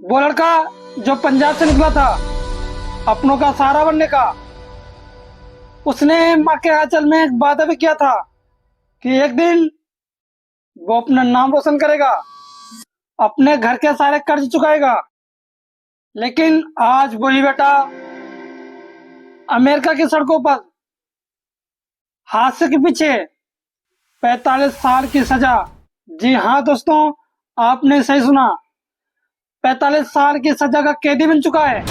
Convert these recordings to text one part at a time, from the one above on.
वो लड़का जो पंजाब से निकला था अपनों का सहारा बनने का, उसने माँ के आंचल में एक वादा भी किया था कि एक दिन वो अपना नाम रोशन करेगा, अपने घर के सारे कर्ज चुकाएगा। लेकिन आज वही बेटा अमेरिका की सड़कों पर हादसे के पीछे 45 साल की सजा। जी हाँ दोस्तों, आपने सही सुना, 45 साल की सजा का कैदी बन चुका है।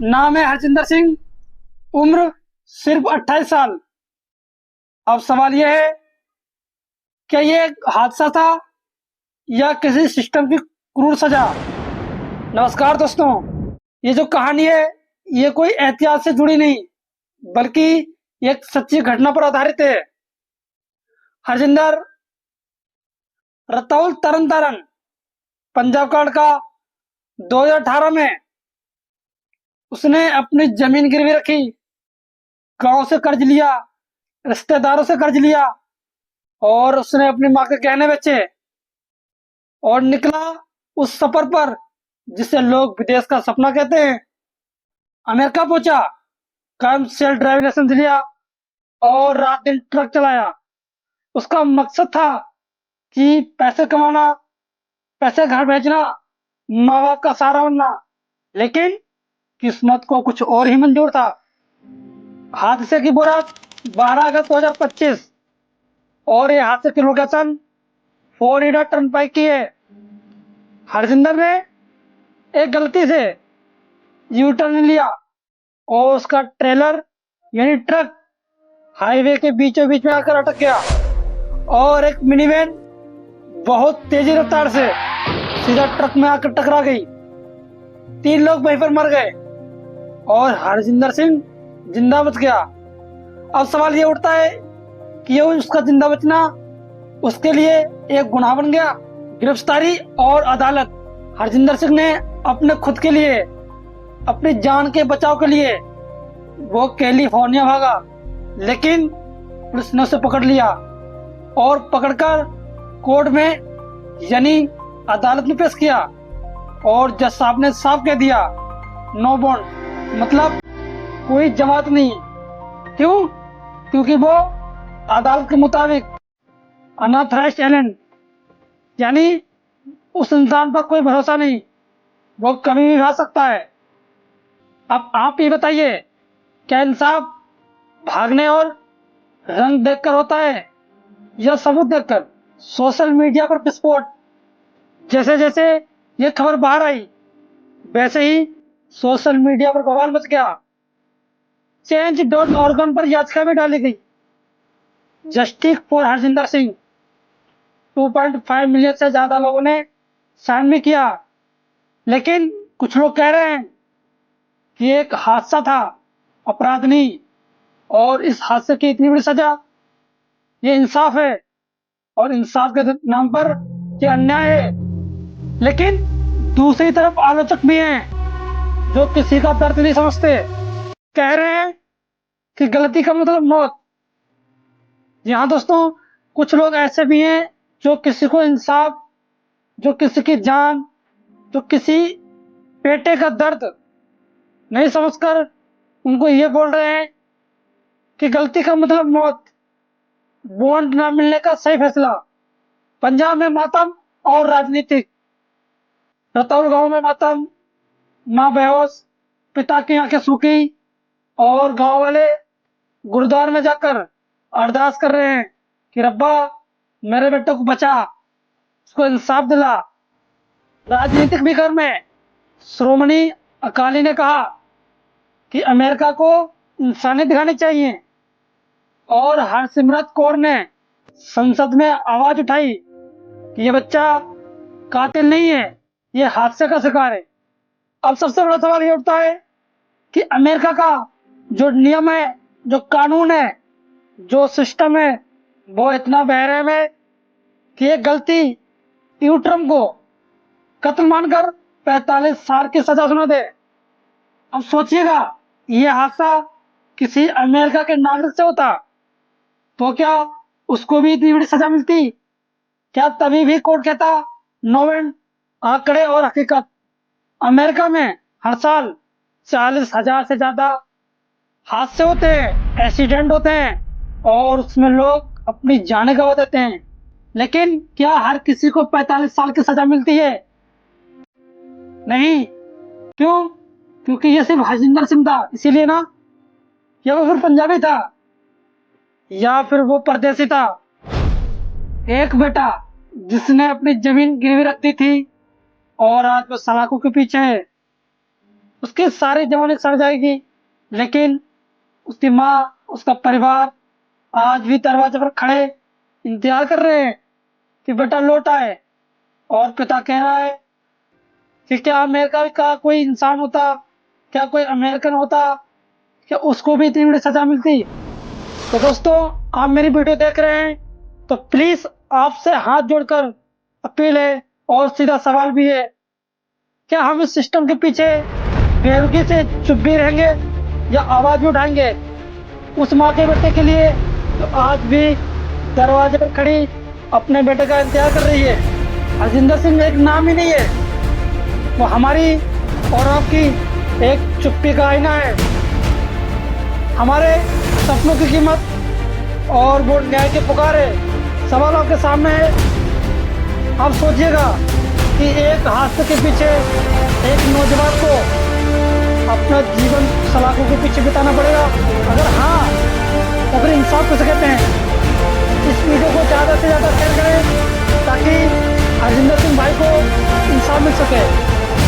नाम है हरजिंदर सिंह, उम्र सिर्फ 28 साल। अब सवाल यह है, क्या ये एक हादसा था या किसी सिस्टम की क्रूर सजा? नमस्कार दोस्तों, ये जो कहानी है ये कोई एहतियात से जुड़ी नहीं, बल्कि एक सच्ची घटना पर आधारित है। हरजिंदर रतौल तरन तारण पंजाब का लड़का 2018 में उसने अपनी जमीन गिरवी रखी, गांव से कर्ज लिया, रिश्तेदारों से कर्ज लिया और उसने अपनी माँ के गहने बेचे और निकला उस सफर पर जिसे लोग विदेश का सपना कहते हैं। अमेरिका पहुंचा, कमर्शियल ड्राइविंग लाइसेंस लिया और रात दिन ट्रक चलाया। उसका मकसद था कि पैसे कमाना, पैसे घर भेजना, माँ बाप का सहारा बनना। लेकिन किस्मत को कुछ और ही मंजूर था। हादसे की बुरात 12 अगस्त 2025 और ये हादसे की लोकेशन फ्लोरिडा टर्नपाइक की है। हरजिंदर ने एक गलती से यू टर्न लिया और उसका ट्रेलर यानी ट्रक हाईवे के बीचों बीच में आकर अटक गया और एक मिनीवैन बहुत तेजी रफ्तार से सीधा ट्रक में आकर टकरा गई। 3 लोग वहीं पर मर गए और हरजिंदर सिंह जिंदा बच गया। अब सवाल ये उठता है कि ये उसका जिंदा बचना उसके लिए एक गुनाह बन गया। गिरफ्तारी और अदालत। हरजिंदर सिंह ने अपने खुद के लिए, अपनी जान के बचाव के लिए वो कैलिफोर्निया भागा, लेकिन पुलिस ने उसे पकड़ लिया और पकड़कर कोर्ट में यानी अदालत में पेश किया और जज साहब ने साफ कह दिया, नो बॉन्ड, मतलब कोई जमानत नहीं। क्यों? क्योंकि वो अदालत के मुताबिक अनऑथराइज्ड एलियन, यानी उस इंसान पर कोई भरोसा नहीं, वो कभी भी भाग सकता है। अब आप ये बताइए, क्या इंसाफ भागने और रंग देखकर होता है या सबूत देखकर? सोशल मीडिया पर विस्फोट। जैसे जैसे ये खबर बाहर आई वैसे ही सोशल मीडिया पर बवाल मच गया। Change.org पर याचिका भी डाली गई, justice for Harjinder Singh. 2.5 million से ज्यादा लोगों ने साइन भी किया। लेकिन कुछ लोग कह रहे हैं कि एक हादसा था, अपराध नहीं, और इस हादसे की इतनी बड़ी सजा ये इंसाफ है और इंसाफ के नाम पर ये अन्याय है। लेकिन दूसरी तरफ आलोचक भी हैं जो किसी का दर्द नहीं समझते, कह रहे हैं कि गलती का मतलब मौत। जी हाँ दोस्तों, कुछ लोग ऐसे भी हैं जो किसी को इंसाफ, जो किसी की जान, जो किसी बेटे का दर्द नहीं समझकर उनको ये बोल रहे हैं कि गलती का मतलब मौत, बॉन्ड ना मिलने का सही फैसला। पंजाब में मातम और राजनीतिक। रतौल गांव में मातम, माँ बेहोश, पिता की आंखें सूखी और गांव वाले गुरुद्वारे में जाकर अरदास कर रहे हैं कि रब्बा मेरे बेटे को बचा, उसको इंसाफ दिला। राजनीतिक बिगर में श्रोमणी अकाली ने कहा कि अमेरिका को इंसानियत दिखानी चाहिए और हरसिमरत कौर ने संसद में आवाज उठाई कि ये बच्चा कातिल नहीं है, ये हादसे का शिकार है। अब सबसे बड़ा सवाल ये उठता है कि अमेरिका का जो नियम है, जो कानून है, जो सिस्टम है, वो इतना बहरहम है कि ये गलती ट्रम्प को कत्ल मानकर 45 साल की सजा सुना दे। अब सोचिएगा, ये हादसा किसी अमेरिका के नागरिक से होता तो क्या उसको भी इतनी बड़ी सजा मिलती? क्या तभी भी कोर्ट कहता नो बॉन्ड? आंकड़े और हकीकत। अमेरिका में हर साल 40,000 से ज्यादा हादसे होते हैं, एक्सीडेंट होते हैं और उसमें लोग अपनी जानें गंवा देते हैं। लेकिन क्या हर किसी को 45 साल की सजा मिलती है? नहीं। क्यों? क्योंकि ये सिर्फ हरजिंदर सिंह था, इसीलिए ना। या वो फिर पंजाबी था, या फिर वो परदेसी था। एक बेटा जिसने अपनी जमीन गिरवी रख दी थी और आज वो सलाखों के पीछे है। उसकी सारी जवानी सड़ जाएगी, लेकिन उसकी माँ, उसका परिवार आज भी दरवाजे पर खड़े इंतजार कर रहे हैं कि बेटा लौट आए। और पिता कह रहा है कि क्या अमेरिका का कोई इंसान होता, क्या कोई अमेरिकन होता, क्या उसको भी इतनी बड़ी सजा मिलती? तो दोस्तों, आप मेरी वीडियो देख रहे हैं तो प्लीज आपसे हाथ जोड़कर अपील है और सीधा सवाल भी है, क्या हम इस सिस्टम के पीछे बेरुखी से चुप भी रहेंगे या आवाज भी उठाएंगे उस माँ के बेटे के लिए जो आज भी दरवाजे पर खड़ी अपने बेटे का इंतजार कर रही है? हरजिंदर सिंह एक नाम ही नहीं है, वो हमारी और आपकी एक चुप्पी का आईना है। हमारे सपनों की कीमत और वो न्याय की पुकार है, सवाल आपके सामने है। आप सोचिएगा कि एक हादसे के पीछे एक नौजवान को अपना जीवन सलाखों के पीछे बिताना पड़ेगा? अगर हाँ, तो फिर इंसाफ किसे कहते हैं? इस वीडियो को ज़्यादा से ज़्यादा शेयर करें ताकि हरजिंदर सिंह भाई को इंसाफ मिल सके।